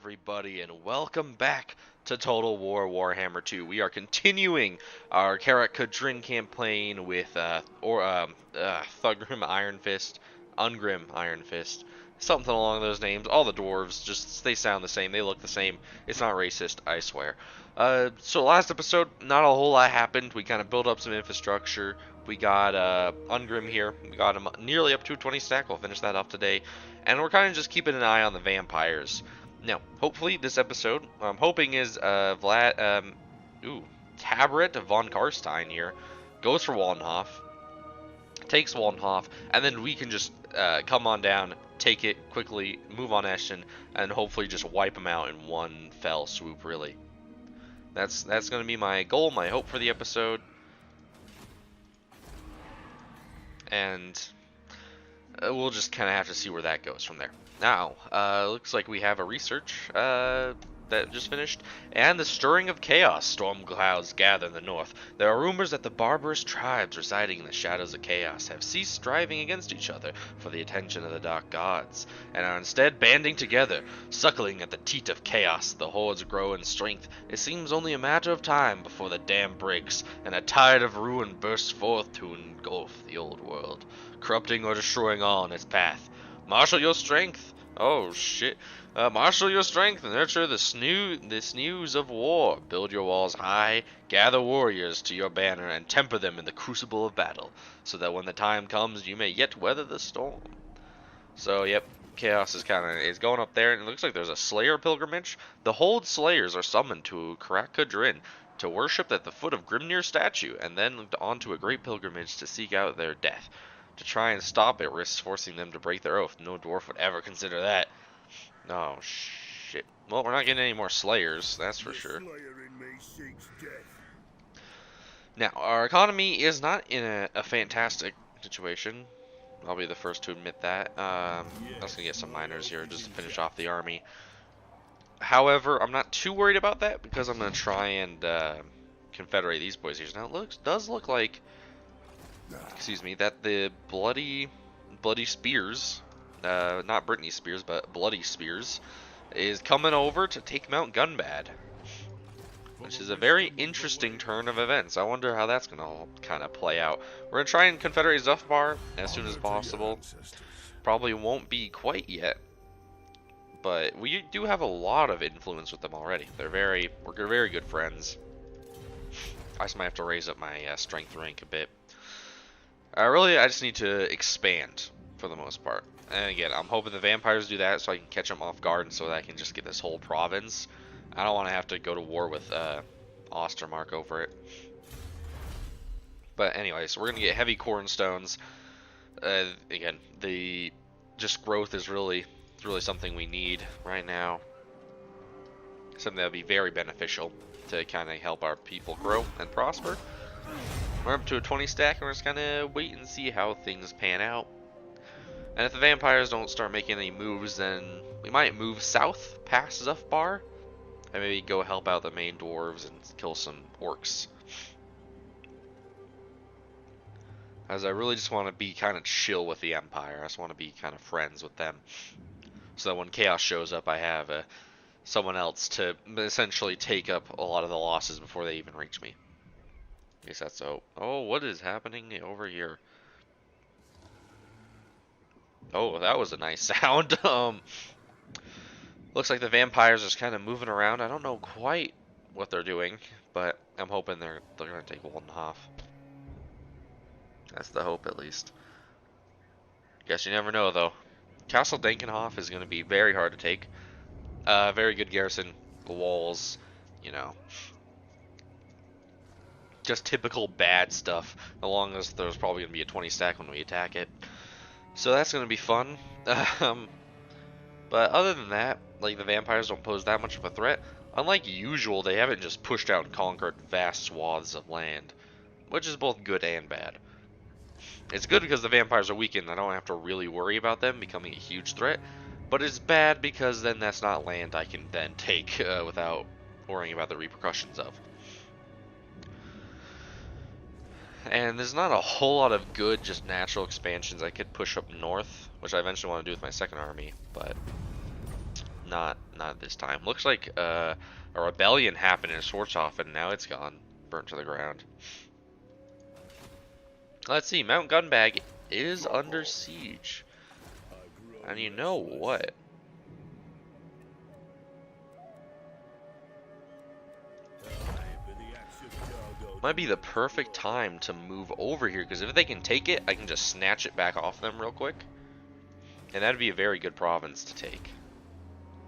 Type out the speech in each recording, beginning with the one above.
everybody, and welcome back to Total War Warhammer 2. We are continuing our Karak Kadrin campaign with Thugrim Iron Fist, Ungrim Iron Fist, something along those names. All the dwarves, just they sound the same, they look the same. It's not racist, I swear. So last episode, not a whole lot happened. We kind of built up some infrastructure. We got Ungrim here. We got him nearly up to a 20 stack. We'll finish that off today. And we're kind of just keeping an eye on the vampires. Now, hopefully this episode, I'm hoping is Tabret von Karstein here goes for Waldenhof, takes Waldenhof, and then we can just come on down, take it quickly, move on Eschen, and hopefully just wipe them out in one fell swoop, really. That's going to be my goal, my hope for the episode. And we'll just kind of have to see where that goes from there. Now, looks like we have a research that just finished. And the stirring of chaos. Storm clouds gather in the north. There are rumors that the barbarous tribes residing in the shadows of chaos have ceased striving against each other for the attention of the dark gods, and are instead banding together, suckling at the teat of chaos. The hordes grow in strength. It seems only a matter of time before the dam breaks, and a tide of ruin bursts forth to engulf the old world, corrupting or destroying all in its path. Marshal your strength. Oh shit. Marshal your strength and nurture the snooze of war. Build your walls high, gather warriors to your banner, and temper them in the crucible of battle, so that when the time comes, you may yet weather the storm. So, yep, chaos is is going up there, and it looks like there's a Slayer pilgrimage. The Hold Slayers are summoned to Karak Kadrin to worship at the foot of Grimnir's statue, and then onto a great pilgrimage to seek out their death. To try and stop it risks forcing them to break their oath. No dwarf would ever consider that. Oh, shit. Well, we're not getting any more Slayers, that's for sure. Now, our economy is not in a fantastic situation. I'll be the first to admit that. I was going to get some miners here just to finish off the army. However, I'm not too worried about that because I'm going to try and confederate these boys here. Now, it does look like, excuse me, that the bloody Spears, not Brittany Spears, but Bloody Spears, is coming over to take Mount Gunbad, which is a very interesting turn of events. I wonder how that's going to kind of play out. We're going to try and confederate Zufbar as soon as possible. Probably won't be quite yet, but we do have a lot of influence with them already. We're very good friends. I just might have to raise up my strength rank a bit. Really, I just need to expand for the most part. And again, I'm hoping the vampires do that so I can catch them off guard and so that I can just get this whole province. I don't want to have to go to war with Ostermark over it. But anyway, so we're going to get heavy cornstones. Again, the just growth is really something we need right now. Something that would be very beneficial to kind of help our people grow and prosper. We're up to a 20 stack, and we're just gonna wait and see how things pan out. And if the vampires don't start making any moves, then we might move south past Zufbar and maybe go help out the main dwarves and kill some orcs. As I really just want to be kind of chill with the Empire. I just want to be kind of friends with them, so that when chaos shows up, I have someone else to essentially take up a lot of the losses before they even reach me. I guess that's so. Oh, what is happening over here? Oh, that was a nice sound. Looks like the vampires are just kind of moving around. I don't know quite what they're doing, but I'm hoping they're gonna take Waldenhof. That's the hope, at least. Guess you never know, though. Castle Dankenhof is gonna be very hard to take. Very good garrison, walls, you know. Just typical bad stuff, along as there's probably going to be a 20 stack when we attack it. So that's going to be fun. But other than that, like, the vampires don't pose that much of a threat. Unlike usual, they haven't just pushed out and conquered vast swaths of land, which is both good and bad. It's good because the vampires are weakened. I don't have to really worry about them becoming a huge threat. But it's bad because then that's not land I can then take without worrying about the repercussions of. And there's not a whole lot of good just natural expansions I could push up north, which I eventually want to do with my second army, but Not this time. Looks like a rebellion happened in Schwarzhofen, and now it's gone, burnt to the ground. Let's see, Mount Gunbad is under siege. And you know what? Might be the perfect time to move over here, because if they can take it, I can just snatch it back off them real quick. And that'd be a very good province to take.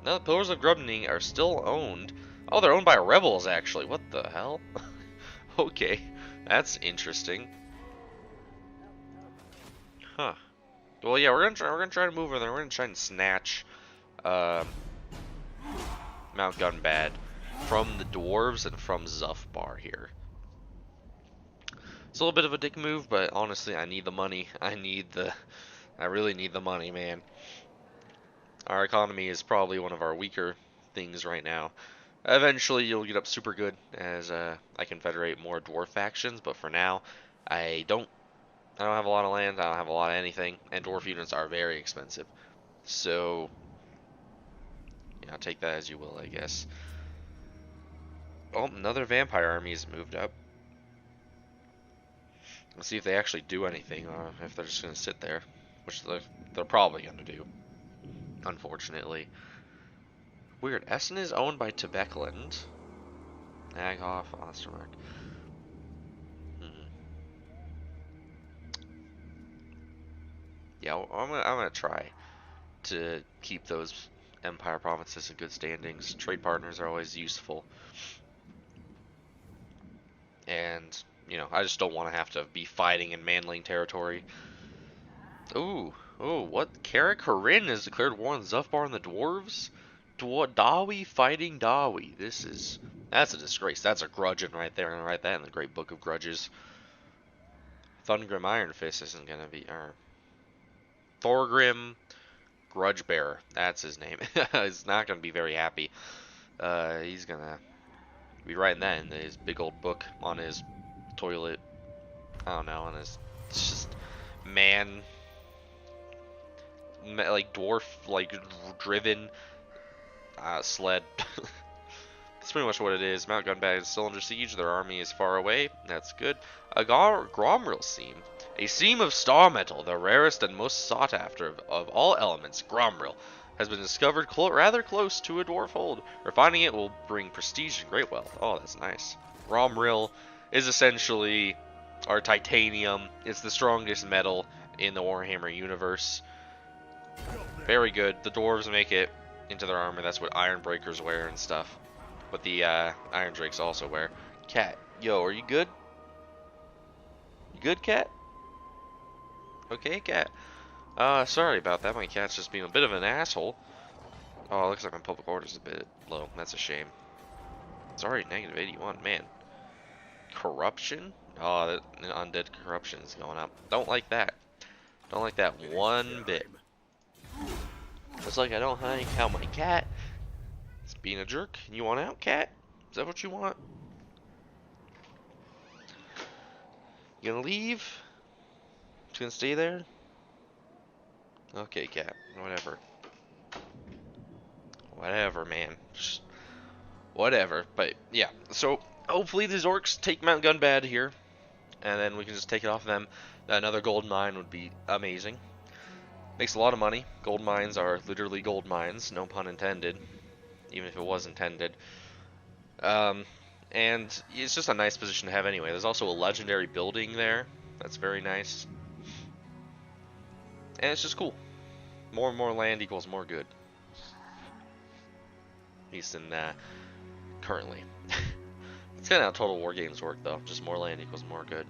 Now the Pillars of Grubning are still owned. Oh, they're owned by rebels, actually. What the hell? Okay, that's interesting. Huh. Well, yeah, we're gonna try to move over there. We're gonna try and snatch Mount Gunbad from the dwarves and from Zufbar here. It's a little bit of a dick move, but honestly, I need the money. I really need the money, man. Our economy is probably one of our weaker things right now. Eventually, you'll get up super good as I confederate more dwarf factions, but for now, I don't have a lot of land. I don't have a lot of anything, and dwarf units are very expensive. So, yeah, take that as you will, I guess. Oh, another vampire army has moved up. Let's see if they actually do anything, or if they're just going to sit there, which they're probably going to do, unfortunately. Weird. Essen is owned by Tebekland. Aghoff, Ostermark. Yeah, I'm gonna try to keep those empire provinces in good standings. Trade partners are always useful. And, you know, I just don't want to have to be fighting in Manling territory. Ooh, what? Karak Kadrin has declared war on Zufbar and the dwarves? Dawi fighting Dawi. That's a disgrace. That's a grudgeon right there, and write that in the Great Book of Grudges. Thungrim Ironfist isn't gonna be, Thorgrim Grudgebearer. That's his name. He's not gonna be very happy. He's gonna be writing that in his big old book on his toilet. I don't know, on his just man, like dwarf, like driven sled. That's pretty much what it is. Mount Gunbad is still under siege. Their army is far away. That's good. A Gromril seam. A seam of star metal, the rarest and most sought after of all elements, Gromril, has been discovered rather close to a dwarf hold. Refining it will bring prestige and great wealth. Oh, that's nice. Gromril is essentially our titanium. It's the strongest metal in the Warhammer universe. Very good. The dwarves make it into their armor. That's what Iron Breakers wear and stuff. But the Iron Drakes also wear. Cat, yo, are you good? You good, Cat? Okay, Cat. Sorry about that. My cat's just being a bit of an asshole. Oh, it looks like my public order's a bit low. That's a shame. It's already negative 81. Man. Corruption? Oh, that undead corruption is going up. Don't like that. Don't like that one bit. It's like I don't like how my cat is being a jerk. You want out, Cat? Is that what you want? You gonna leave? Just gonna stay there? Okay, Cat. Whatever. Whatever, man. Just whatever. But yeah, so hopefully these orcs take Mount Gunbad here, and then we can just take it off them. Another gold mine would be amazing. Makes a lot of money. Gold mines are literally gold mines, no pun intended, even if it was intended. And it's just a nice position to have anyway. There's also a legendary building there. That's very nice. And it's just cool. More and more land equals more good. At least in currently. It's kind of how Total War games work, though. Just more land equals more good.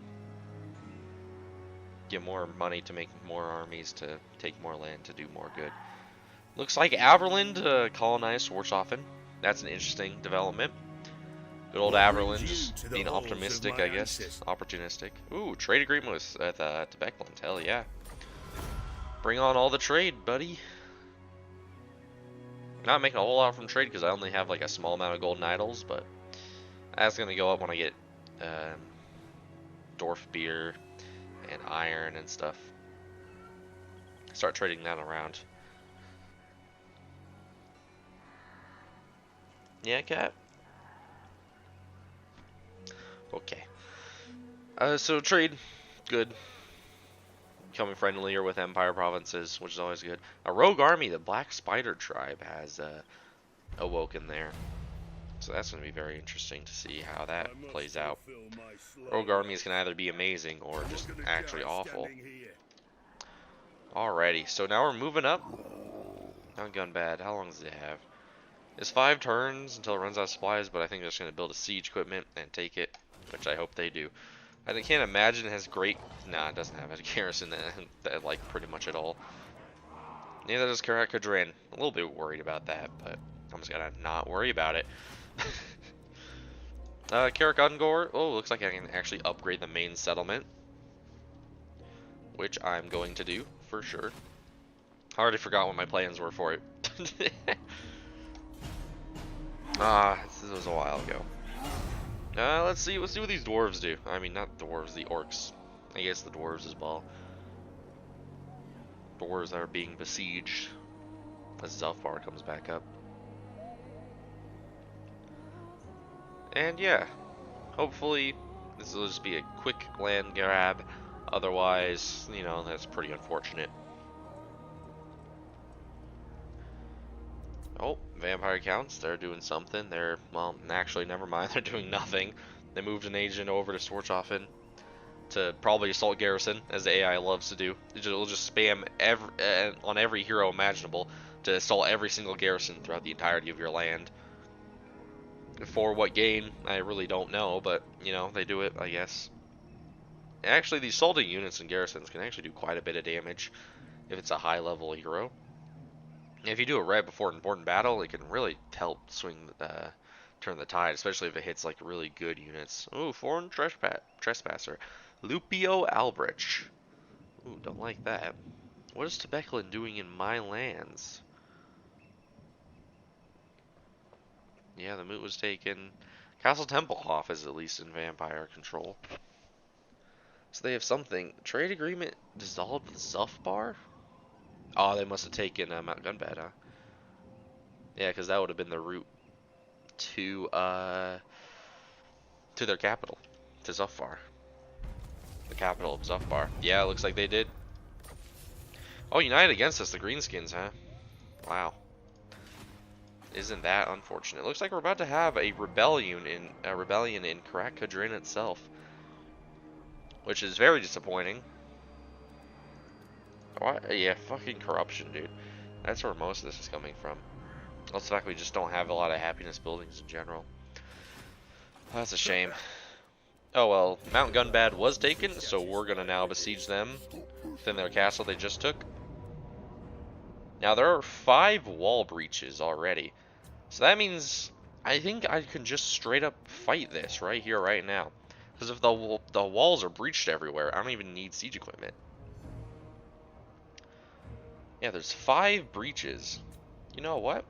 Get more money to make more armies to take more land to do more good. Looks like Averland colonized Schwarzhofen. That's an interesting development. Good old Averland just being optimistic, I guess. Opportunistic. Ooh, trade agreement with Tebekland. Hell yeah. Bring on all the trade, buddy. Not making a whole lot from trade because I only have like a small amount of golden idols, but that's gonna go up when I get Dwarf beer and iron and stuff. Start trading that around. Yeah, cat. Okay. So trade, good. Becoming friendlier with Empire provinces, which is always good. A rogue army, the Black Spider tribe, has awoken there. So that's going to be very interesting to see how that plays out. Rogue armies can either be amazing or just actually awful. Alrighty, so now we're moving up. Now Gunbad, how long does it have? It's 5 turns until it runs out of supplies, but I think they're just going to build a siege equipment and take it, which I hope they do. I can't imagine it has great... Nah, it doesn't have a garrison that like pretty much at all. Neither does Karak Kadrin. A little bit worried about that, but I'm just gonna not worry about it. Karak Kadrin. Oh, looks like I can actually upgrade the main settlement, which I'm going to do for sure. I already forgot what my plans were for it. This was a while ago. Let's see what these dwarves do. I mean, not dwarves, the orcs. I guess the dwarves as well. Dwarves are being besieged as Zelfbar comes back up. And yeah, hopefully this will just be a quick land grab. Otherwise, you know, that's pretty unfortunate. Oh, vampire counts, they're doing something. They're, well, actually, never mind, they're doing nothing. They moved an agent over to Swarchoffen to probably assault garrison, as the AI loves to do. It'll just spam on every hero imaginable to assault every single garrison throughout the entirety of your land. For what gain, I really don't know, but, you know, they do it, I guess. Actually, these assaulting units and garrisons can actually do quite a bit of damage if it's a high-level hero. If you do it right before an important battle, it can really help turn the tide, especially if it hits like really good units. Ooh, foreign trespasser, Lupio Albrecht. Ooh, don't like that. What is Tebecklin doing in my lands? Yeah, the moot was taken. Castle Templehof is at least in vampire control. So they have something. Trade agreement dissolved with Zelfbar? Oh, they must have taken Mount Gunbad, huh? Yeah, because that would have been the route to their capital, to Zelfbar. The capital of Zelfbar. Yeah, it looks like they did. Oh, united against us, the Greenskins, huh? Wow. Isn't that unfortunate? Looks like we're about to have a rebellion in Karak Kadrin itself, which is very disappointing. What? Yeah, fucking corruption, dude. That's where most of this is coming from. Also, the fact we just don't have a lot of happiness buildings in general. That's a shame. Oh well, Mount Gunbad was taken, so we're gonna now besiege them within their castle they just took. Now there are 5 wall breaches already, so that means I think I can just straight up fight this right here, right now. Because if the walls are breached everywhere, I don't even need siege equipment. Yeah, there's 5 breaches. You know what?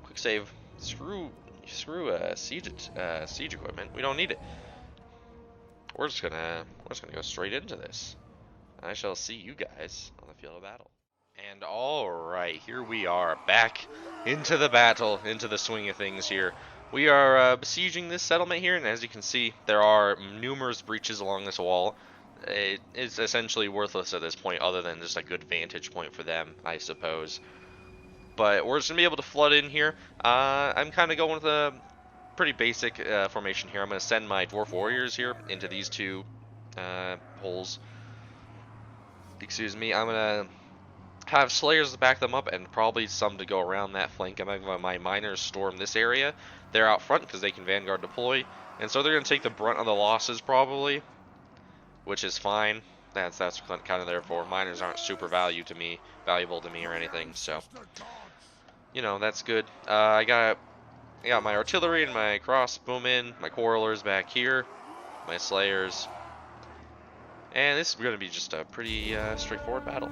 Quick save. Screw siege equipment. We don't need it. We're just gonna go straight into this. I shall see you guys on the field of battle. And alright, here we are, back into the battle, into the swing of things here. We are besieging this settlement here, and as you can see, there are numerous breaches along this wall. It's essentially worthless at this point, other than just a good vantage point for them, I suppose. But we're just going to be able to flood in here. I'm kind of going with a pretty basic formation here. I'm going to send my Dwarf Warriors here into these 2 holes. Excuse me, I'm going to have Slayers to back them up, and probably some to go around that flank. I'm going to have my Miners storm this area. They're out front because they can Vanguard deploy, and so they're going to take the brunt of the losses probably, which is fine. That's kind of therefore. Miners aren't super valuable to me or anything, so you know that's good. I got my artillery and my crossbowmen, my quarrelers back here, my Slayers, and this is going to be just a pretty straightforward battle.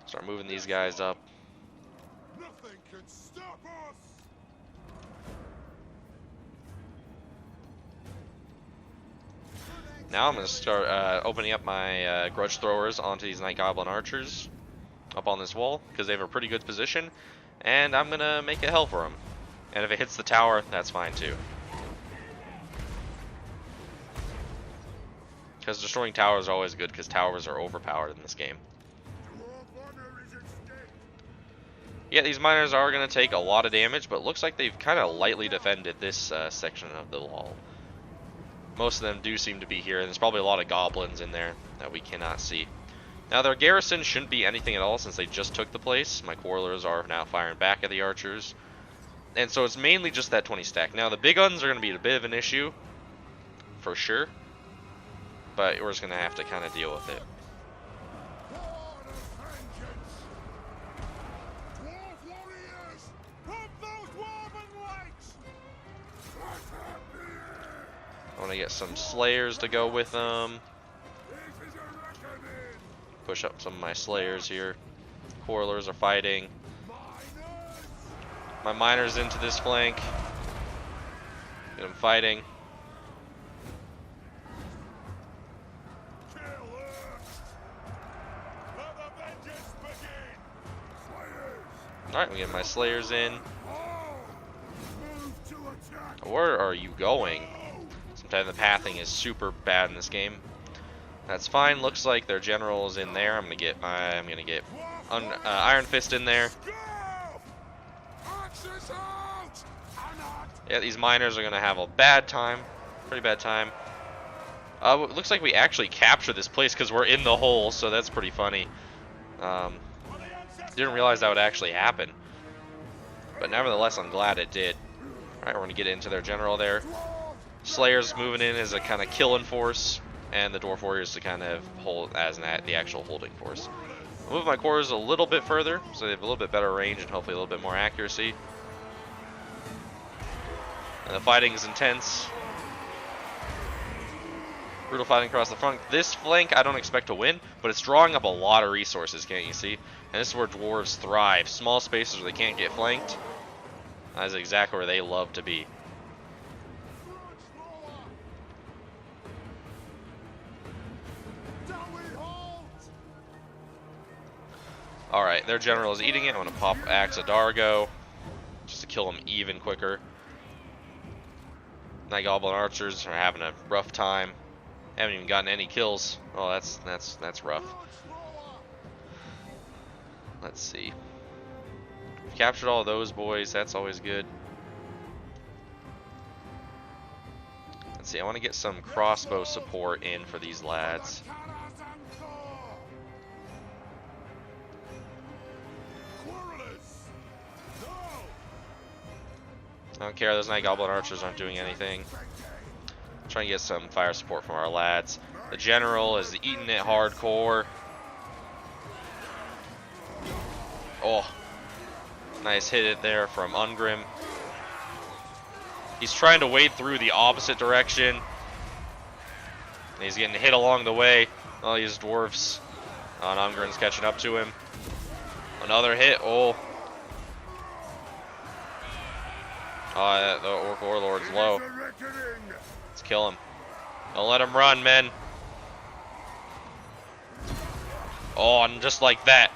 Start moving these guys up. Nothing can stop us. Now I'm going to start opening up my Grudge Throwers onto these Night Goblin Archers. up on this wall because they have a pretty good position, and I'm gonna make it hell for them. And if it hits the tower, that's fine too. Because destroying towers are always good, because towers are overpowered in this game. Yeah, these miners are going to take a lot of damage, but it looks like they've kind of lightly defended this section of the wall. Most of them do seem to be here, and there's probably a lot of goblins in there that we cannot see. Now, their garrison shouldn't be anything at all since they just took the place. My quarrelers are now firing back at the archers. And so it's mainly just that 20 stack. Now, the big guns are going to be a bit of an issue, for sure. But we're just going to have to kind of deal with it. I want to get some slayers to go with them. Push up some of my slayers here. Quarrelers are fighting. My miners into this flank. Get them fighting. Alright, we get my slayers in. Where are you going? Sometimes the pathing is super bad in this game. That's fine. Looks like their general is in there. I'm gonna get Iron Fist in there. Yeah, these miners are gonna have a bad time, pretty bad time. It looks like we actually captured this place because we're in the hole, so that's pretty funny. Didn't realize that would actually happen, but nevertheless, I'm glad it did. All right, we're gonna get into their general there. Slayers moving in as a kind of killing force, and the Dwarf Warriors to kind of hold as the actual holding force. I'll move my cores a little bit further, so they have a little bit better range and hopefully a little bit more accuracy. And the fighting is intense. Brutal fighting across the front. This flank I don't expect to win, but it's drawing up a lot of resources, can't you see? And this is where dwarves thrive. Small spaces where they can't get flanked. That is exactly where they love to be. Alright, their general is eating it. I'm going to pop Axe of Dargo just to kill him even quicker. Night Goblin archers are having a rough time. Haven't even gotten any kills. Oh, that's rough. Let's see. We've captured all those boys. That's always good. Let's see. I want to get some crossbow support in for these lads. I don't care, those Night Goblin archers aren't doing anything. Trying to get some fire support from our lads. The general is eating it hardcore. Oh, nice hit it there from Ungrim. He's trying to wade through the opposite direction. He's getting hit along the way. All these dwarfs. And Ungrim's catching up to him. Another hit. Oh. The Orc Warlord's low. Let's kill him. Don't let him run, men. Oh, and just like that,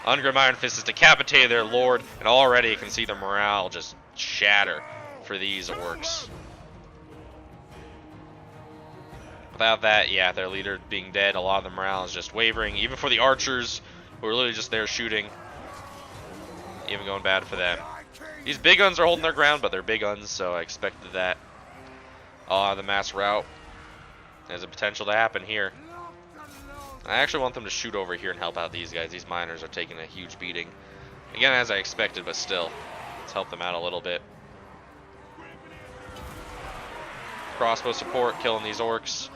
Ungrim Iron Fist has decapitated their lord, and already you can see the morale just shatter for these orcs. Without that, yeah, their leader being dead, a lot of the morale is just wavering. Even for the archers, who are literally just there shooting, even going bad for them. These big guns are holding their ground, but they're big guns, so I expected that. The mass rout has a potential to happen here. I actually want them to shoot over here and help out these guys. These miners are taking a huge beating. Again, as I expected, but still. Let's help them out a little bit. Crossbow support, killing these orcs.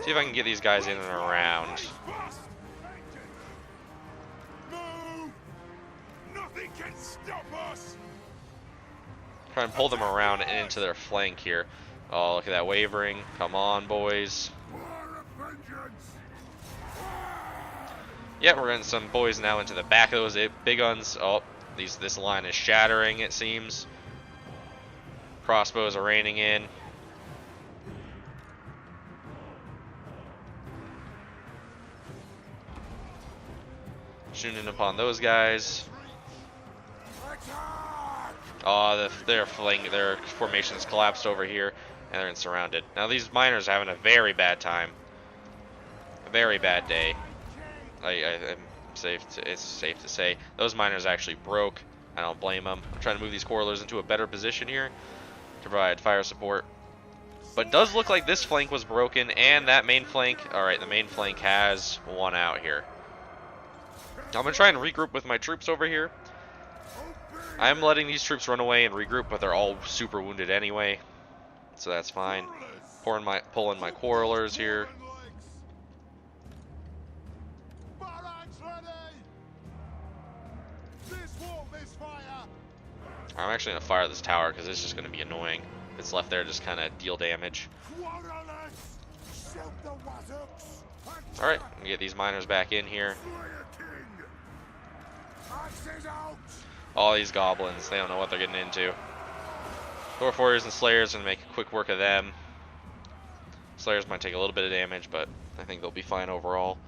See if I can get these guys in and around. Try and pull them around and into their flank here. Oh, look at that wavering. Come on, boys. Yeah, we're getting some boys now into the back of those big guns. Oh, this line is shattering, it seems. Crossbows are raining in. Shooting upon those guys. Attack! Oh, their formation is collapsed over here, and they're surrounded. Now these miners are having a very bad time. A very bad day. I'm it's safe to say. Those miners actually broke. I don't blame them. I'm trying to move these correlers into a better position here to provide fire support. But it does look like this flank was broken, and that main flank, alright, the main flank has won out here. I'm going to try and regroup with my troops over here. I'm letting these troops run away and regroup, but they're all super wounded anyway. So that's fine. Pulling my quarrelers here. I'm actually going to fire this tower because it's just going to be annoying. It's left there just kind of deal damage. Alright, I'm going to get these miners back in here. All these goblins, they don't know what they're getting into. Dwarf warriors and slayers are going to make quick work of them. Slayers might take a little bit of damage, but I think they'll be fine overall.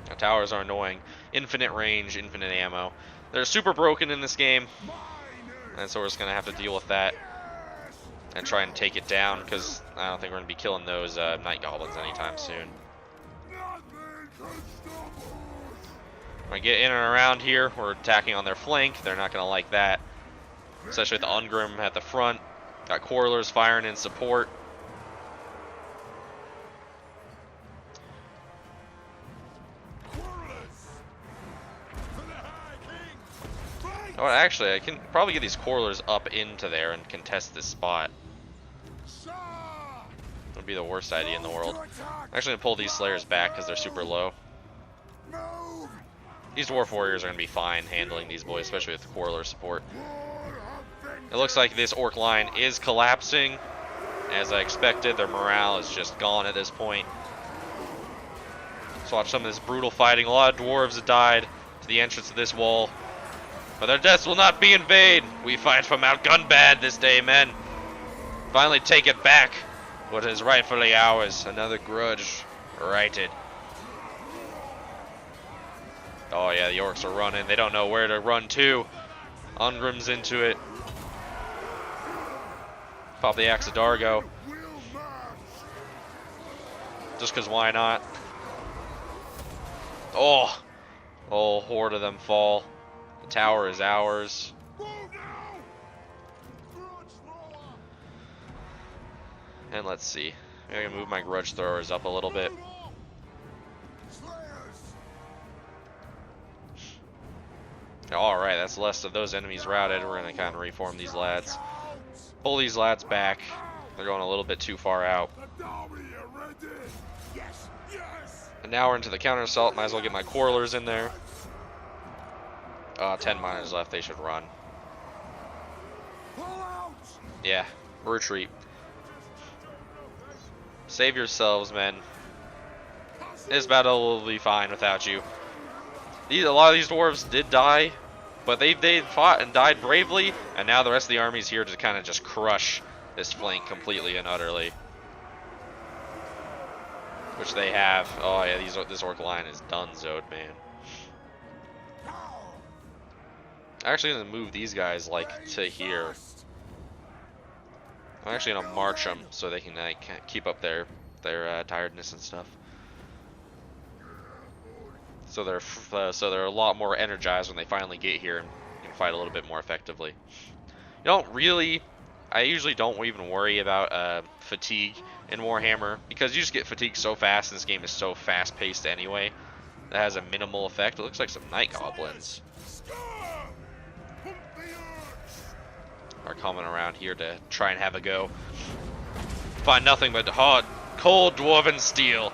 Now, towers are annoying. Infinite range, infinite ammo. They're super broken in this game, and so we're just going to have to deal with that and try and take it down, because I don't think we're going to be killing those night goblins anytime soon. When I get in and around here, we're attacking on their flank. They're not going to like that, especially with the Ungrim at the front. Got Quarrelers firing in support. Oh, actually, I can probably get these Quarrelers up into there and contest this spot. Would be the worst idea in the world. I'm actually going to pull these Slayers back because they're super low. These Dwarf Warriors are going to be fine handling these boys, especially with the Quarreler support. It looks like this Orc line is collapsing. As I expected, their morale is just gone at this point. Let's watch some of this brutal fighting. A lot of Dwarves have died to the entrance of this wall. But their deaths will not be in vain. We fight for Mount Gunbad this day, men. Finally take it back. What is rightfully ours. Another grudge righted. Oh yeah, the orcs are running. They don't know where to run to. Ungrim's into it. Pop the Axe of Dargo. Just because why not? Oh! Oh, horde of them fall. The tower is ours. And let's see. I'm going to move my grudge throwers up a little bit. Alright, that's less of those enemies routed. We're going to kind of reform these lads. Pull these lads back. They're going a little bit too far out. And now we're into the counter assault. Might as well get my Quarrelers in there. 10 miners left. They should run. Yeah, retreat. Save yourselves, men. This battle will be fine without you. A lot of these dwarves did die, but they fought and died bravely, and now the rest of the army's here to kind of just crush this flank completely and utterly. Which they have. Oh yeah, this orc line is done-zoed, man. I'm actually going to move these guys like to here. I'm actually going to march them so they can keep up their tiredness and stuff. So they're a lot more energized when they finally get here and can fight a little bit more effectively. I usually don't even worry about fatigue in Warhammer, because you just get fatigued so fast, and this game is so fast-paced anyway. That has a minimal effect. It looks like some night goblins are coming around here to try and have a go. Find nothing but hard, cold dwarven steel.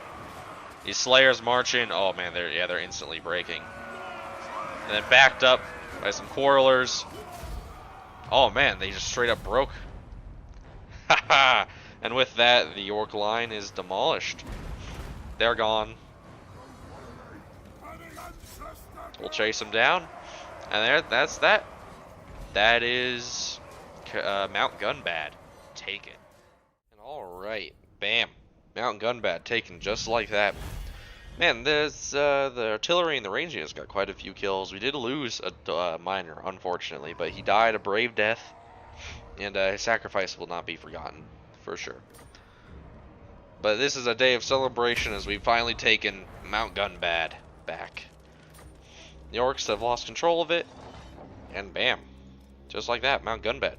These Slayers march in. Oh man, they're instantly breaking. And then backed up by some Quarrelers. Oh man, they just straight up broke. Haha! And with that, the Orc line is demolished. They're gone. We'll chase them down. And that's that. That is Mount Gunbad. Take it. Alright, bam. Mount Gunbad taken just like that. Man, there's the artillery and the ranging has got quite a few kills. We did lose a miner, unfortunately, but he died a brave death, and his sacrifice will not be forgotten, for sure. But this is a day of celebration as we've finally taken Mount Gunbad back. The orcs have lost control of it, and bam, just like that, Mount Gunbad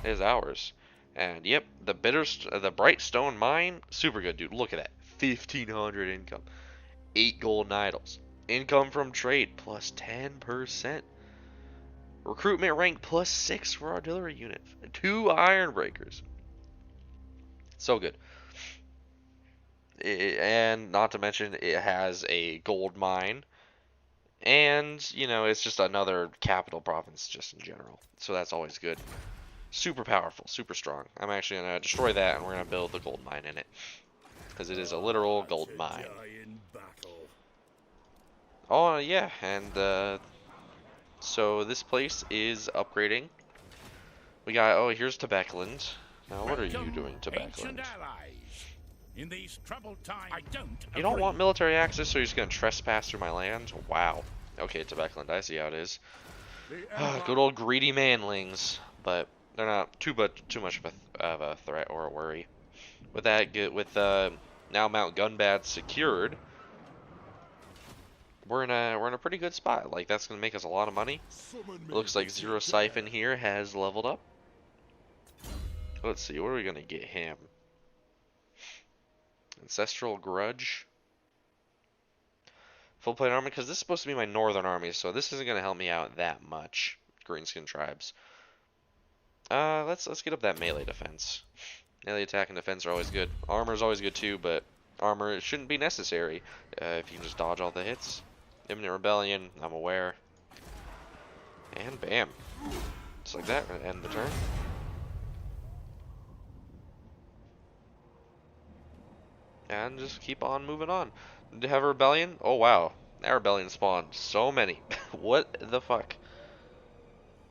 is ours. And yep, the Bright Stone Mine, super good, dude. Look at that, 1,500 income. 8 golden idols. Income from trade plus 10%. Recruitment rank plus 6 for artillery unit. 2 iron breakers. So good. And not to mention it has a gold mine. And, you know, it's just another capital province just in general. So that's always good. Super powerful, super strong. I'm actually going to destroy that and we're going to build the gold mine in it. Because it is a literal gold mine. Oh yeah, and so this place is upgrading. We got, oh, here's Tobecland. Now what are you doing, Tobecland? In these troubled times, I don't You don't want military access, so you're just gonna trespass through my land? Wow. Okay, Tobecland, I see how it is. Good old greedy manlings, but they're not too much of a threat or a worry. With that, now Mount Gunbad secured. We're in a pretty good spot. Like, that's gonna make us a lot of money. It looks like Zero Siphon here has leveled up. Let's see, what are we gonna get him? Ancestral Grudge. Full plate armor, because this is supposed to be my northern army, so this isn't gonna help me out that much. Greenskin tribes. Let's get up that melee defense. Melee attack and defense are always good. Armor is always good too, but armor it shouldn't be necessary if you can just dodge all the hits. Imminent Rebellion, I'm aware. And bam. Just like that, end the turn. And just keep on moving on. Did you have a rebellion? Oh wow. That rebellion spawned so many. What the fuck?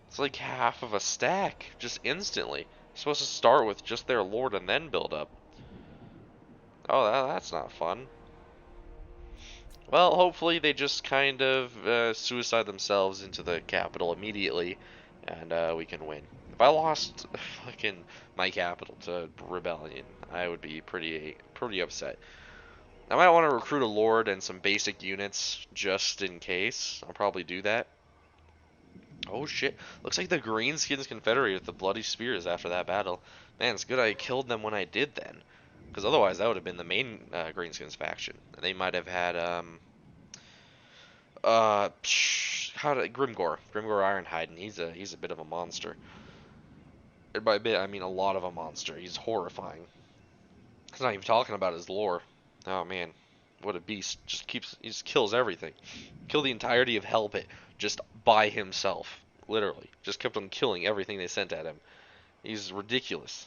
It's like half of a stack, just instantly. You're supposed to start with just their lord and then build up. Oh, that's not fun. Well, hopefully they just kind of suicide themselves into the capital immediately, and we can win. If I lost fucking my capital to rebellion, I would be pretty upset. I might want to recruit a lord and some basic units just in case. I'll probably do that. Oh shit! Looks like the Greenskins confederated with the Bloody Spears after that battle. Man, it's good I killed them when I did then. Because otherwise, that would have been the main Greenskins faction. They might have had Grimgor Ironhide, and he's a bit of a monster. And by a bit, I mean a lot of a monster. He's horrifying. He's not even talking about his lore. Oh man, what a beast! He just kills everything. Kill the entirety of Hellpit just by himself, literally. Just kept on killing everything they sent at him. He's ridiculous.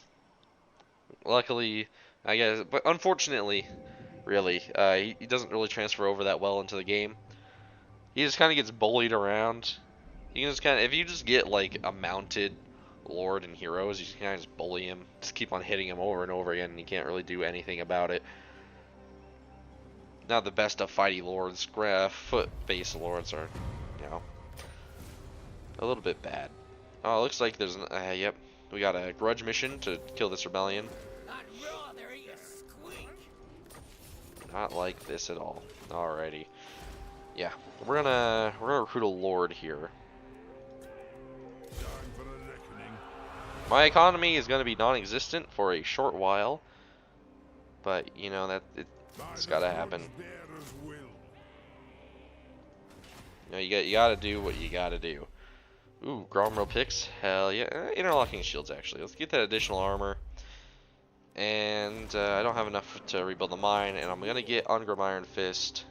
Luckily, I guess, but unfortunately, really, he doesn't really transfer over that well into the game. He just kind of gets bullied around. You can just if you just get like a mounted lord and heroes, you can kind of just bully him. Just keep on hitting him over and over again, and you can't really do anything about it. Not the best of fighty lords. Foot-based lords are, you know, a little bit bad. Oh, it looks like there's an, yep. We got a grudge mission to kill this rebellion. Not like this at all. Alrighty. Yeah, we're gonna recruit a lord here. My economy is gonna be non-existent for a short while, but you know it's gotta happen. You know, you gotta do what you gotta do. Ooh, Gromro picks, hell yeah. Interlocking shields actually. Let's get that additional armor. And I don't have enough to rebuild the mine, and I'm gonna get Ungrim Iron Fist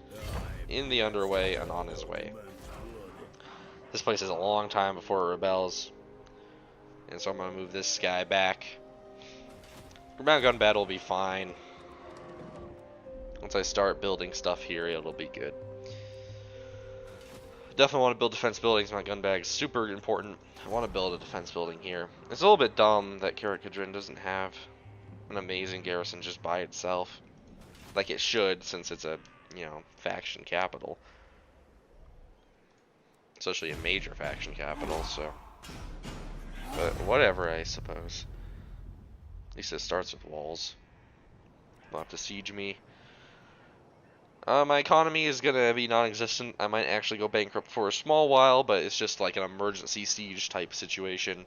in the underway and on his way. This place is a long time before it rebels, and so I'm gonna move this guy back. Mount Gunbad will be fine. Once I start building stuff here, it'll be good. Definitely want to build defense buildings. Mount Gunbad is super important. I want to build a defense building here. It's a little bit dumb that Karak Kadrin doesn't have an amazing garrison just by itself. like it should, since it's a, you know, faction capital. Especially a major faction capital, so. But whatever, I suppose. At least it starts with walls. They'll have to siege me. My economy is gonna be non-existent. I might actually go bankrupt for a small while, but it's just like an emergency siege type situation.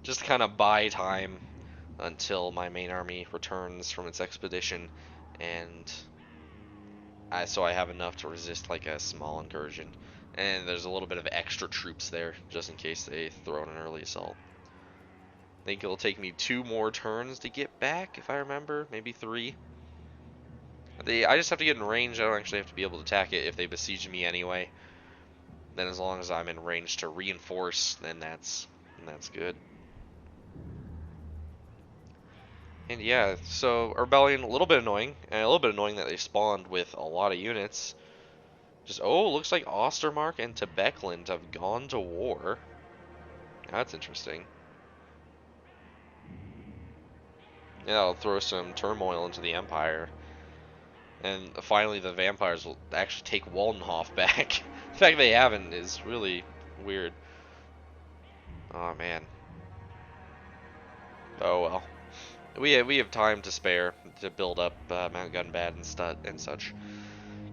Just to kind of buy time until my main army returns from its expedition, and so I have enough to resist like a small incursion. And there's a little bit of extra troops there, just in case they throw in an early assault. I think it'll take me 2 more turns to get back, if I remember, maybe 3. I just have to get in range. I don't actually have to be able to attack it if they besiege me anyway. Then as long as I'm in range to reinforce, then that's good. And yeah, so Rebellion, a little bit annoying, and a little bit annoying that they spawned with a lot of units. Just, oh, looks like Ostermark and Tebekland have gone to war. That's interesting. Yeah, I'll throw some turmoil into the Empire. And finally the vampires will actually take Waldenhof back. The fact they haven't is really weird. Oh man. Oh well. We have time to spare to build up Mount Gunbad and such.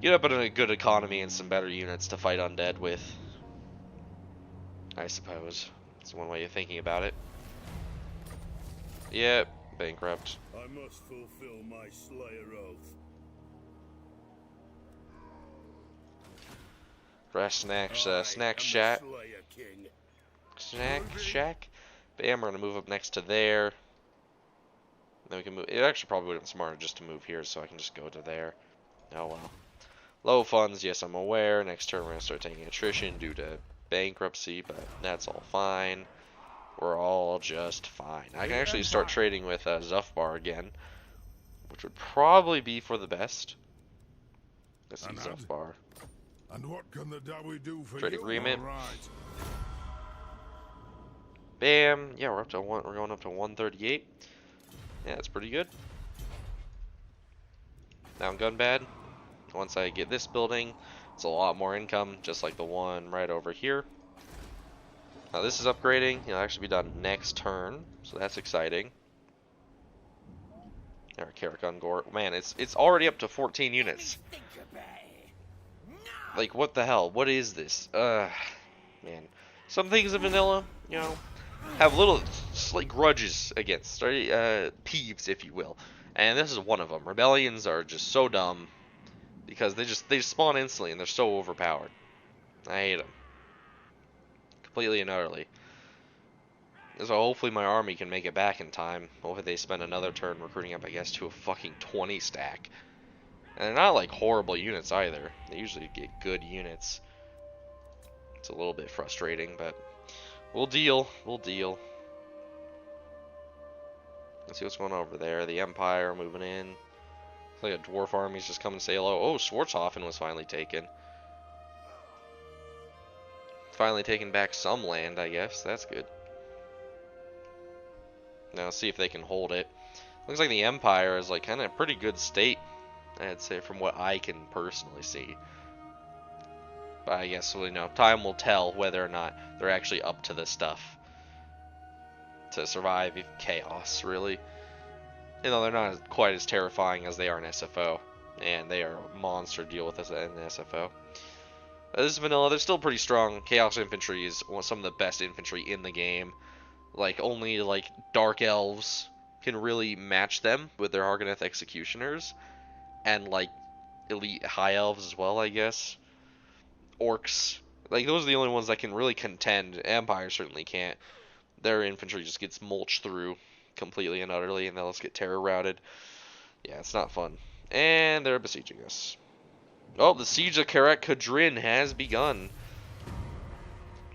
Get up in a good economy and some better units to fight undead with. I suppose. That's one way of thinking about it. Yep, bankrupt. I must fulfill my Slayer oath. Fresh snacks, snack shack. Snack shack. Bam, we're gonna move up next to there. Then we can move. It actually probably would have been smarter just to move here, so I can just go to there. Oh well. Low funds, yes, I'm aware. Next turn we're gonna start taking attrition due to bankruptcy, but that's all fine. We're all just fine. I can actually start trading with Zufbar again, which would probably be for the best. Let's see Zufbar. And what can the Dawi do for Trade you? agreement. Right. Bam. Yeah, we're up to we're going up to 138. Yeah, that's pretty good. Now in Gunbad, once I get this building, it's a lot more income, just like the one right over here. Now this is upgrading. It'll actually be done next turn, so that's exciting. There, Karak Kadrin. Man, it's already up to 14 units. Like, what the hell? What is this? Man. Some things in vanilla, you know, have little slight grudges against, right? Peeves, if you will. And this is one of them. Rebellions are just so dumb because they spawn instantly and they're so overpowered. I hate them. Completely and utterly. So hopefully my army can make it back in time. Hopefully they spend another turn recruiting up, I guess, to a fucking 20 stack. And they're not like horrible units either. They usually get good units. It's a little bit frustrating, but we'll deal. We'll deal. Let's see what's going on over there. The Empire moving in. It's like a dwarf army's just coming to say hello. Oh, Schwarzhofen was finally taken. Finally taking back some land, I guess. That's good. Now let's see if they can hold it. Looks like the Empire is like kind of pretty good state, I'd say, from what I can personally see. But I guess, you know, time will tell whether or not they're actually up to this stuff to survive chaos, really. You know, they're not quite as terrifying as they are in SFO, and they are a monster to deal with in SFO. This is vanilla. They're still pretty strong. Chaos Infantry is some of the best infantry in the game. Like, only, like, Dark Elves can really match them with their Hargoneth Executioners. And, like, Elite High Elves as well, I guess. Orcs. Like, those are the only ones that can really contend. Empire certainly can't. Their infantry just gets mulched through completely and utterly, and they'll just get terror routed. Yeah, it's not fun. And they're besieging us. Oh, the siege of Karak Kadrin has begun.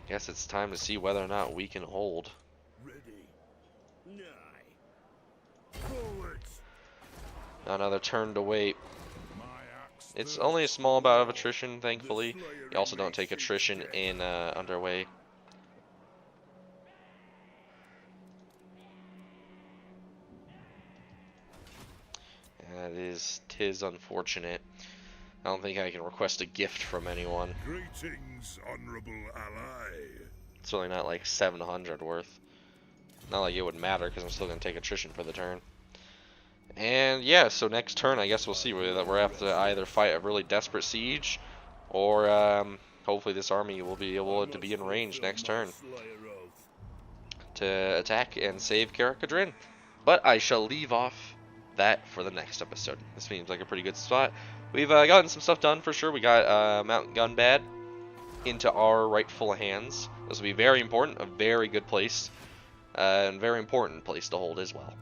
Guess it's time to see whether or not we can hold. Ready. Nigh. Forwards. Another turn to wait. My axe It's first. only a small amount of attrition, thankfully. You also don't take attrition in underway. 'Tis unfortunate. I don't think I can request a gift from anyone. Greetings, honorable ally. It's really not like 700 worth. Not like it would matter, because I'm still going to take attrition for the turn. And yeah, so next turn, I guess we'll see whether we're have to either fight a really desperate siege, or hopefully this army will be able to be in range next turn to attack and save Karak Kadrin. But I shall leave off that for the next episode. This seems like a pretty good spot. We've gotten some stuff done for sure. We got Mount Gunbad into our rightful hands. This will be very important, a very good place, and very important place to hold as well.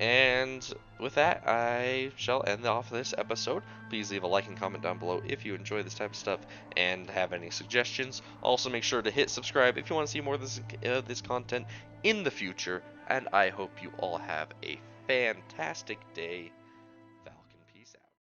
And with that, I shall end off this episode. Please leave a like and comment down below if you enjoy this type of stuff and have any suggestions. Also, make sure to hit subscribe if you want to see more of this content in the future. And I hope you all have a fantastic day.